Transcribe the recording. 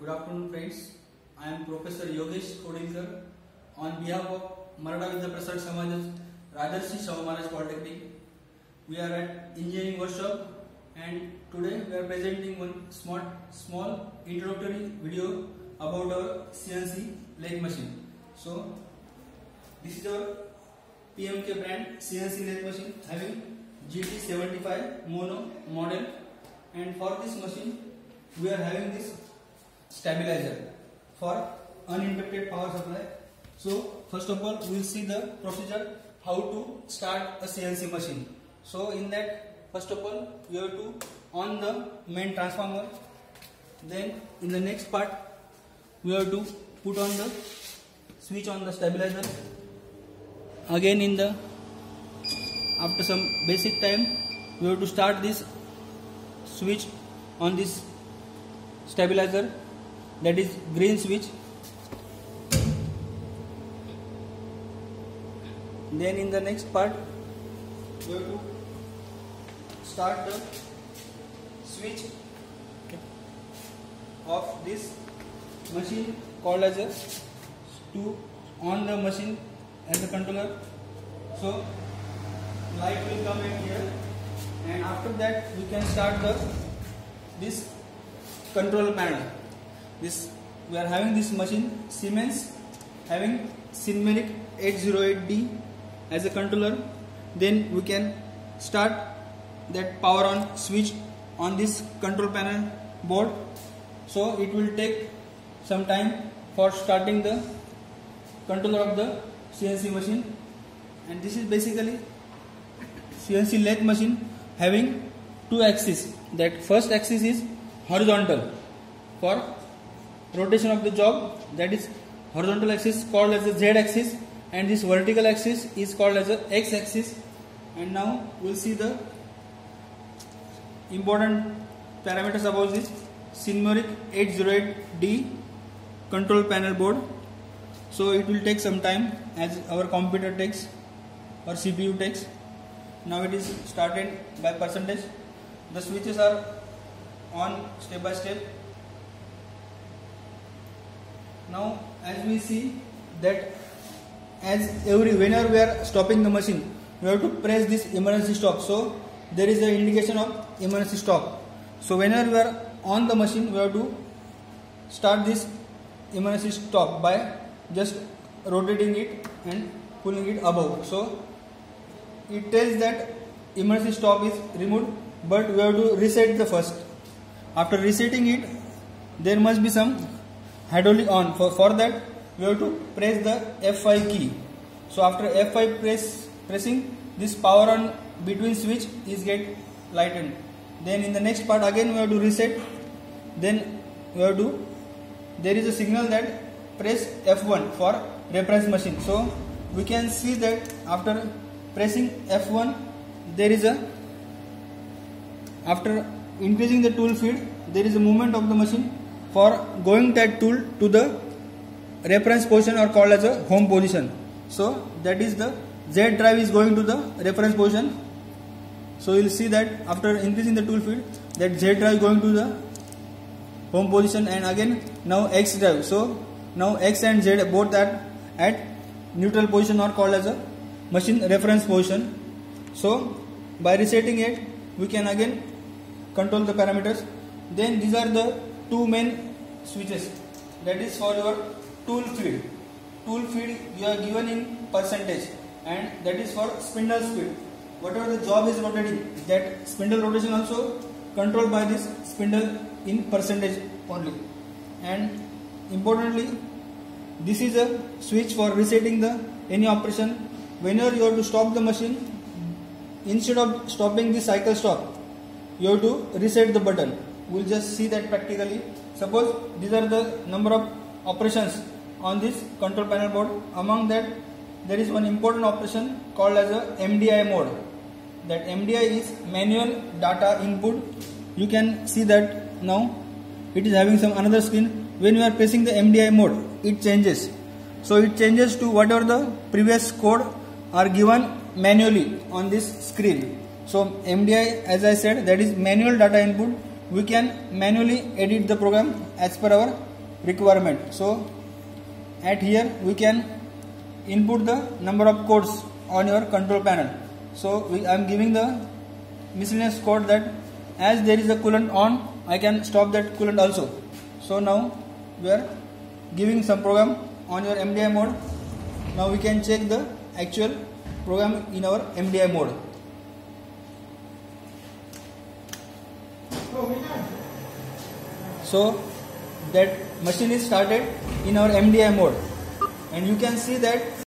Good afternoon, friends. I am Professor Yogesh Kodilkar on behalf of Maratha Vidya Prasad Samaj Rajarshi Shahu Maharaj Polytechnic. We are at engineering workshop and today we are presenting one small introductory video about our CNC lathe machine. So this is our PMK brand CNC lathe machine having GT75 mono model, and for this machine we are having this stabilizer for uninterrupted power supply. So first of all we will see the procedure how to start a CNC machine. So in that, first of all we have to on the main transformer, then in the next part we have to put on the switch on the stabilizer. Again after some basic time we have to start this switch on this stabilizer, that is green switch. Then in the next part we have to start the switch of this machine called as a to on the machine as a controller. So light will come in here, and after that we can start this control panel. We are having this machine Siemens having Sinmeric 808D as a controller. Then we can start that power on switch on this control panel board. So it will take some time for starting the controller of the CNC machine. And this is basically CNC lathe machine having two axes. That first axis is horizontal for rotation of the job, that is horizontal axis called as the Z axis, and this vertical axis is called as the X axis. And now we will see the important parameters about this Sinmeric 808D control panel board. So it will take some time as our computer takes or CPU takes. Now it is started by percentage. The switches are on step by step. Now as we see that whenever we are stopping the machine, we have to press this emergency stop. So there is an indication of emergency stop. So whenever we are on the machine, we have to start this emergency stop by just rotating it and pulling it above. So it tells that emergency stop is removed, but we have to reset the first. After resetting it, there must be some hydraulic on. For that we have to press the F5 key. So after F5 pressing, this power on between switch is get lightened. Then in the next part again we have to reset. Then there is a signal that press F1 for reference machine. So we can see that after pressing F1 after increasing the tool feed, there is a movement of the machine for going that tool to the reference position or called as a home position. So that is the Z drive is going to the reference position. So you will see that after increasing the tool feed, that Z drive is going to the home position, and again now X drive. So now X and Z both are at neutral position or called as a machine reference position. So by resetting it, we can again control the parameters. Then these are the two main switches. That is for your tool feed. Tool feed you are given in percentage, and that is for spindle speed. Whatever the job is rotating, that spindle rotation also controlled by this spindle in percentage only. And importantly, this is a switch for resetting any operation. Whenever you have to stop the machine, instead of stopping the cycle stop, you have to reset the button. We'll just see that practically. Suppose these are the number of operations on this control panel board. Among that, there is one important operation called as a MDI mode. That MDI is manual data input. You can see that now it is having some another screen. When you are pressing the MDI mode, it changes. So it changes to whatever the previous code are given manually on this screen. So MDI, as I said, that is manual data input. We can manually edit the program as per our requirement. So at here we can input the number of codes on your control panel. So I am giving the miscellaneous code that as there is a coolant on, I can stop that coolant also. So now we are giving some program on your MDI mode. Now we can check the actual program in our MDI mode. So that machine is started in our MDI mode, and you can see that